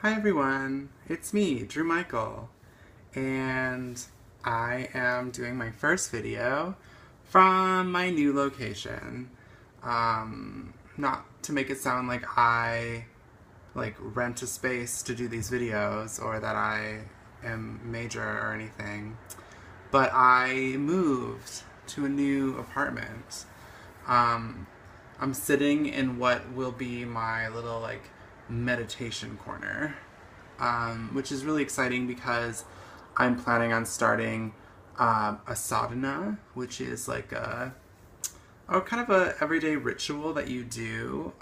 Hi everyone, it's me, Drew Michael, and I am doing my first video from my new location. Not to make it sound like I rent a space to do these videos or that I am major or anything, but I moved to a new apartment. I'm sitting in what will be my little meditation corner, which is really exciting because I'm planning on starting a sadhana, which is like a kind of a everyday ritual that you do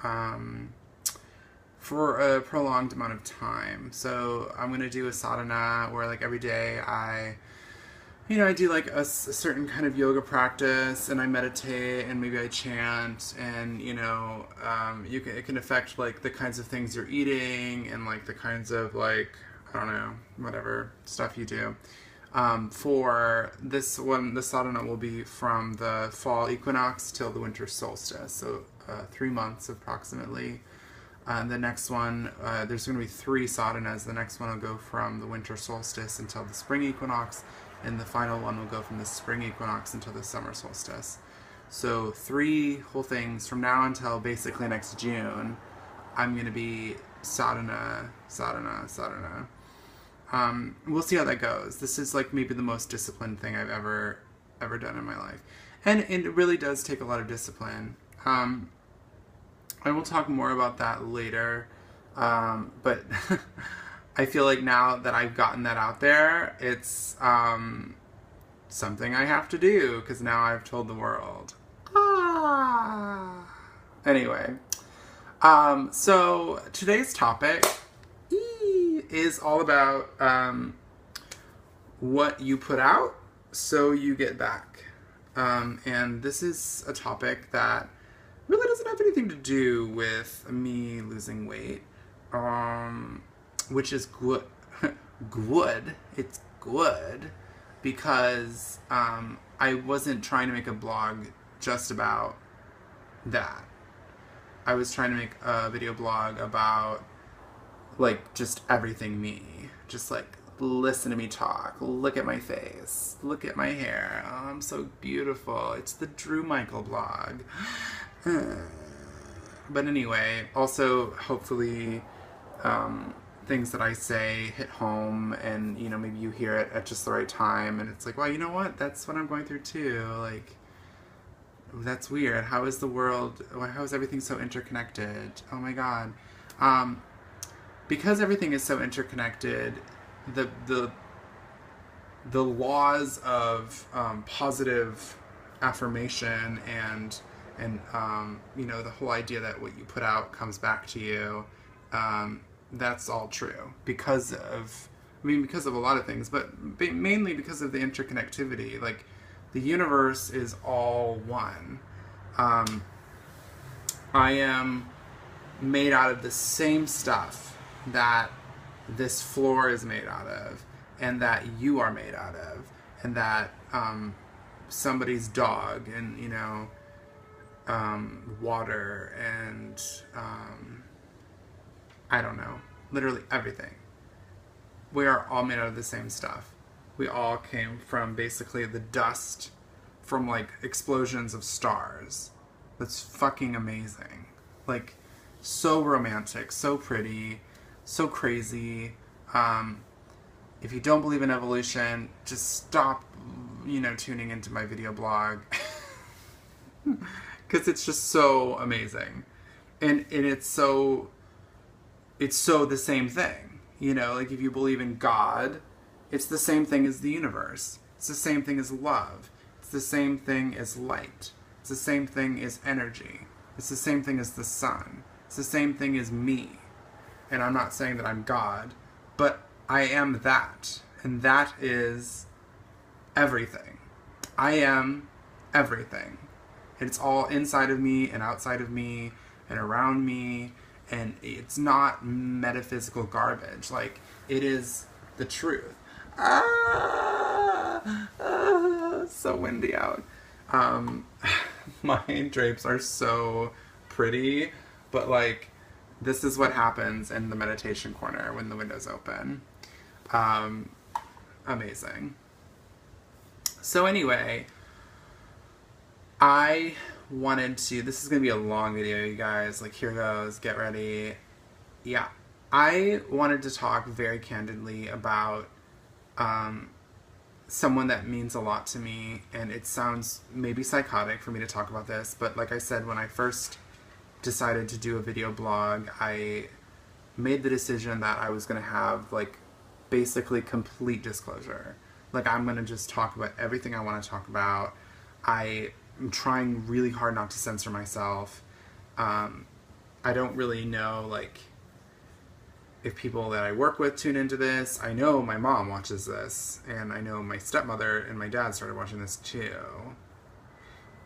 for a prolonged amount of time. So I'm gonna do a sadhana where every day I do a certain kind of yoga practice, and I meditate, and maybe I chant, and it can affect the kinds of things you're eating, and the kinds of I don't know, whatever stuff you do. For this one, the sadhana will be from the fall equinox till the winter solstice, so 3 months approximately. The next one, there's going to be 3 sadhanas. The next one will go from the winter solstice until the spring equinox, and the final one will go from the spring equinox until the summer solstice. So 3 whole things from now until basically next June. I'm going to be sadhana. We'll see how that goes. This is maybe the most disciplined thing I've ever done in my life, and it really does take a lot of discipline. I will talk more about that later, but I feel like now that I've gotten that out there, it's something I have to do, because now I've told the world. Anyway, so today's topic is all about what you put out, so you get back. And this is a topic that really doesn't have anything to do with me losing weight, which is good. It's good because I wasn't trying to make a blog just about that. I was trying to make a video blog about just everything me. Just listen to me talk, look at my face, look at my hair. Oh, I'm so beautiful. It's the Drue Michael blog. But anyway, also hopefully things that I say hit home, and maybe you hear it at just the right time, and it's well, you know what, that's what I'm going through too. That's weird. How is the world, how is everything so interconnected? Oh my god. Because everything is so interconnected, the laws of positive affirmation and the whole idea that what you put out comes back to you, that's all true because of a lot of things, but mainly because of the interconnectivity. The universe is all one. I am made out of the same stuff that this floor is made out of, and that you are made out of, and that somebody's dog, and water, and I don't know, literally everything. We are all made out of the same stuff. We all came from basically the dust from explosions of stars. That's fucking amazing. So romantic, so pretty, so crazy. If you don't believe in evolution, just stop tuning into my video blog. Because it's just so amazing, and it's so the same thing. If you believe in God, it's the same thing as the universe. It's the same thing as love. It's the same thing as light. It's the same thing as energy. It's the same thing as the sun. It's the same thing as me. And I'm not saying that I'm God, but I am that, and that is everything. I am everything. It's all inside of me and outside of me and around me, and it's not metaphysical garbage. It is the truth. So windy out. My drapes are so pretty, but this is what happens in the meditation corner when the window's open. Amazing. So anyway, I wanted to, this is going to be a long video, you guys, like, here goes, get ready. Yeah, I wanted to talk very candidly about someone that means a lot to me, and it sounds maybe psychotic for me to talk about this, but like I said, when I first decided to do a video blog, I made the decision that I was going to have, like, basically complete disclosure. Like, I'm going to just talk about everything I want to talk about. I am trying really hard not to censor myself. I don't really know, like, if people that I work with tune into this. I know my mom watches this, and I know my stepmother and my dad started watching this too.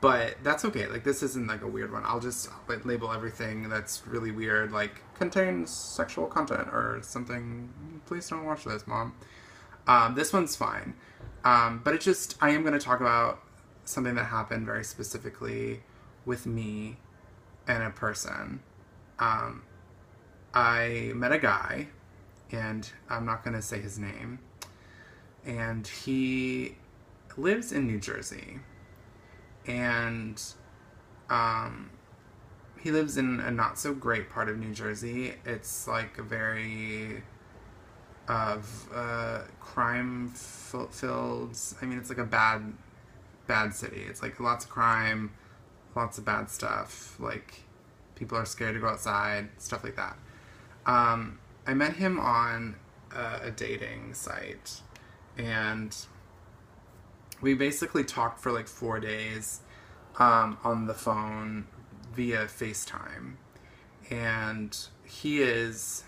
But that's okay. Like, this isn't like a weird one. I'll just like label everything that's really weird, like contains sexual content or something. Please don't watch this, Mom. This one's fine. But it just, I am going to talk about something that happened very specifically with me and a person. I met a guy, and I'm not going to say his name, and he lives in New Jersey, and he lives in a not so great part of New Jersey. It's like a very crime filled, I mean, it's like a bad city. It's like lots of crime, lots of bad stuff, like people are scared to go outside, stuff like that. I met him on a dating site, and we basically talked for like 4 days on the phone via FaceTime, and he's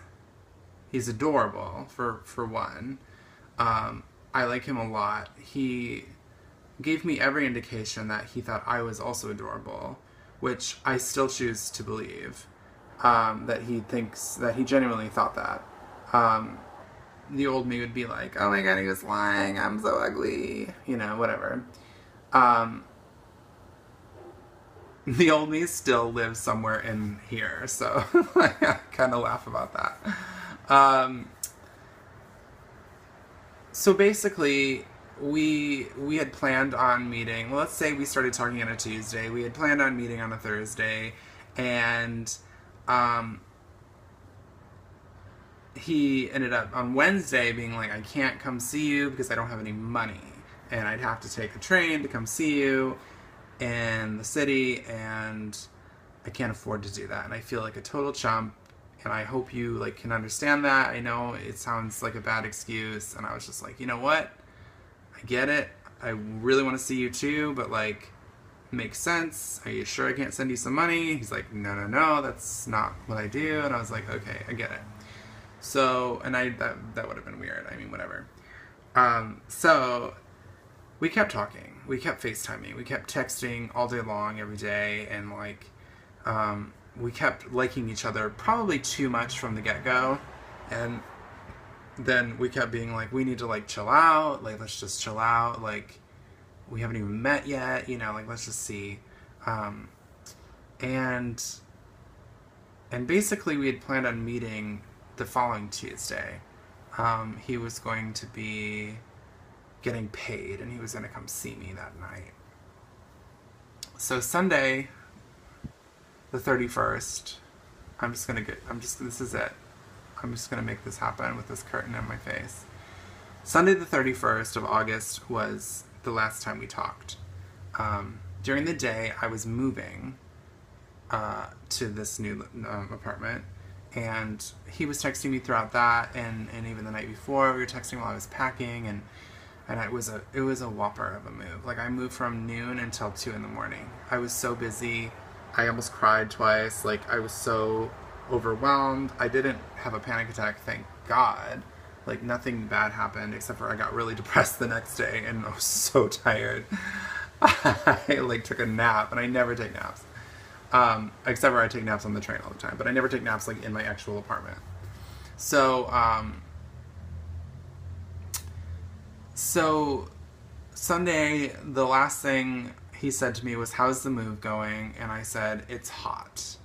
adorable for one. I like him a lot. He gave me every indication that he thought I was also adorable, which I still choose to believe. That he genuinely thought that. The old me would be like, oh my god, he was lying, I'm so ugly, you know, whatever. The old me still lives somewhere in here, so I kind of laugh about that. So basically, we had planned on meeting, well, let's say we started talking on a Tuesday, we had planned on meeting on a Thursday, and he ended up on Wednesday being like, I can't come see you because I don't have any money, and I'd have to take a train to come see you in the city, and I can't afford to do that, and I feel like a total chump, and I hope you like can understand that. I know it sounds like a bad excuse, and I was just like, you know what, I get it, I really want to see you too, but like, makes sense. Are you sure I can't send you some money? He's like, no, that's not what I do. And I was like, okay, I get it. So, and that would have been weird. I mean, whatever. So we kept talking. We kept FaceTiming. We kept texting all day long, every day. And like, we kept liking each other probably too much from the get-go. And then we kept being like, we need to like chill out. Like, let's just chill out. Like, we haven't even met yet, you know, like, let's just see. And basically we had planned on meeting the following Tuesday. He was going to be getting paid, and he was going to come see me that night. So Sunday, the 31st, this is it. I'm just going to make this happen with this curtain on my face. Sunday the 31st of August was the last time we talked. During the day, I was moving to this new apartment, and he was texting me throughout that, and even the night before, we were texting while I was packing, and it was a whopper of a move. Like, I moved from noon until 2 in the morning. I was so busy. I almost cried twice. Like, I was so overwhelmed. I didn't have a panic attack, thank God. Like, nothing bad happened, except for I got really depressed the next day, and I was so tired. I, like, took a nap, and I never take naps. Except for I take naps on the train all the time, but I never take naps, like, in my actual apartment. So, so Sunday, the last thing he said to me was, how's the move going? And I said, it's hot.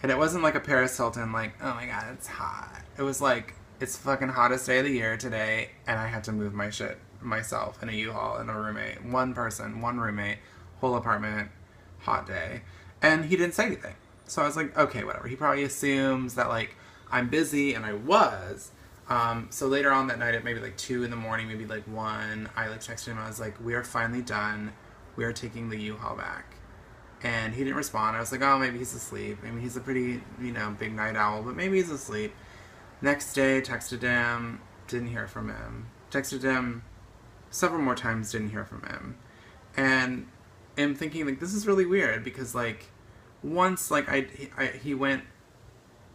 And it wasn't like a Paris Hilton, like, oh my god, it's hot. It was like, it's fucking hottest day of the year today, and I had to move my shit myself in a U-Haul and a roommate. One person, one roommate, whole apartment, hot day. And he didn't say anything. So I was like, okay, whatever. He probably assumes that, like, I'm busy, and I was. So later on that night at maybe like 2 in the morning, maybe like 1, I like texted him. I was like, we are finally done. We are taking the U-Haul back. And he didn't respond. I was like, oh, maybe he's asleep. I mean, he's a pretty, big night owl, but maybe he's asleep. Next day, texted him, didn't hear from him. Texted him several more times, didn't hear from him. And I'm thinking, like, this is really weird because, like, once, like, I went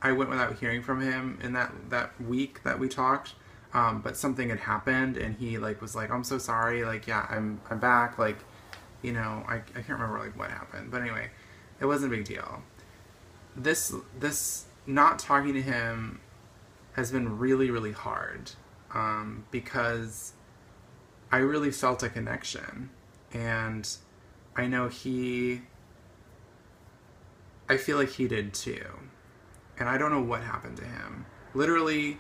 without hearing from him in that week that we talked, but something had happened, and he, like, was like, oh, I'm so sorry, like, yeah, I'm back, like, I can't remember, like, what happened, but anyway, it wasn't a big deal. This not talking to him has been really, really hard, because I really felt a connection, and I know I feel like he did too. And I don't know what happened to him. Literally,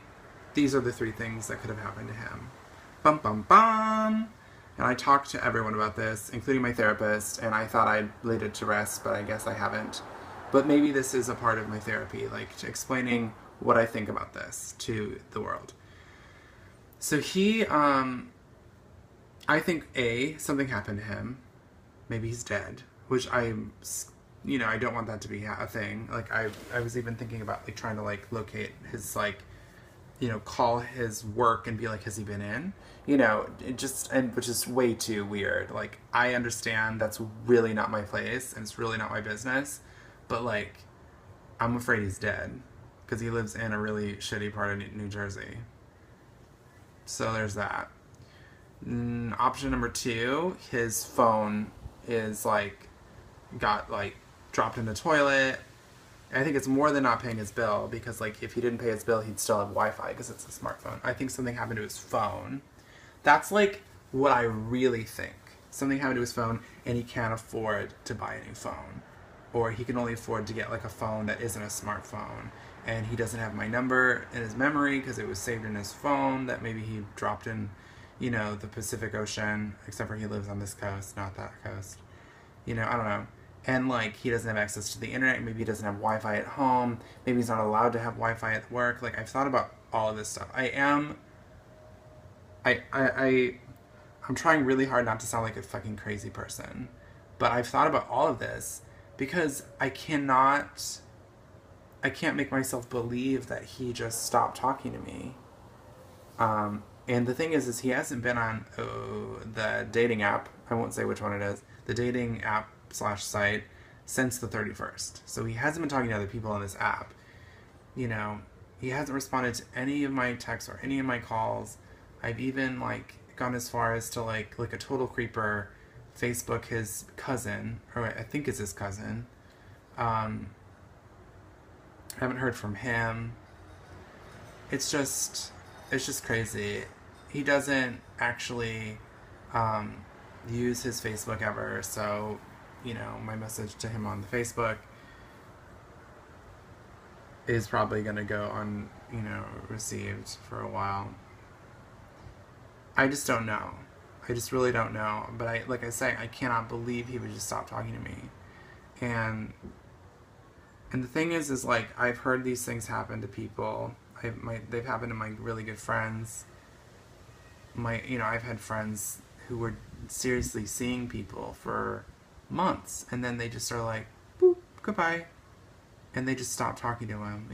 these are the 3 things that could have happened to him. Bum, bum, bum! And I talked to everyone about this, including my therapist, and I thought I'd laid it to rest, but I guess I haven't. But maybe this is a part of my therapy, like, explaining what I think about this to the world. So he, I think, something happened to him. Maybe he's dead, which I don't want that to be a thing. Like, I was even thinking about, like, trying to, like, locate his, like, call his work and be like, has he been in? Which is way too weird. Like, I understand that's really not my place, and it's really not my business, but, like, I'm afraid he's dead, because he lives in a really shitty part of New Jersey. So there's that. Option number 2, his phone is, like, got, like, dropped in the toilet. I think it's more than not paying his bill, because, like, if he didn't pay his bill, he'd still have Wi-Fi because it's a smartphone. I think something happened to his phone. That's, like, what I really think. Something happened to his phone, and he can't afford to buy a new phone. Or he can only afford to get, like, a phone that isn't a smartphone. And he doesn't have my number in his memory because it was saved in his phone that maybe he dropped in, the Pacific Ocean, except for he lives on this coast, not that coast. I don't know. And, like, he doesn't have access to the internet. Maybe he doesn't have Wi-Fi at home. Maybe he's not allowed to have Wi-Fi at work. Like, I've thought about all of this stuff. I'm trying really hard not to sound like a fucking crazy person. But I've thought about all of this because I can't make myself believe that he just stopped talking to me. And the thing is he hasn't been on the dating app. I won't say which one it is. The dating app /site since the 31st. So he hasn't been talking to other people on this app. He hasn't responded to any of my texts or any of my calls. I've even, like, gone as far as to, like a total creeper, Facebook his cousin, or I think it's his cousin. I haven't heard from him. It's just crazy. He doesn't actually use his Facebook ever, so my message to him on the Facebook is probably going to go received for a while. I just don't know. I just really don't know. But I cannot believe he would just stop talking to me. And the thing is like, I've heard these things happen to people. They've happened to my really good friends. I've had friends who were seriously seeing people for months, and then they just are like, boop, goodbye, and they just stop talking to him.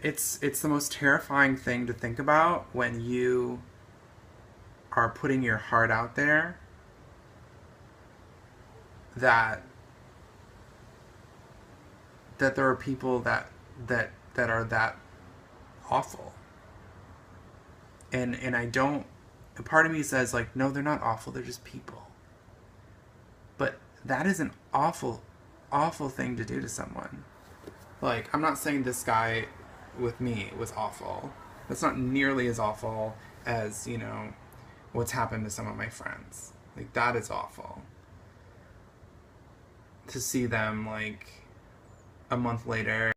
It's the most terrifying thing to think about when you are putting your heart out there, that there are people that are that awful. And I don't, a part of me says, like, no, they're not awful, they're just people. But that is an awful, awful thing to do to someone. Like, I'm not saying this guy with me was awful. That's not nearly as awful as, what's happened to some of my friends. Like, that is awful. to see them like a month later.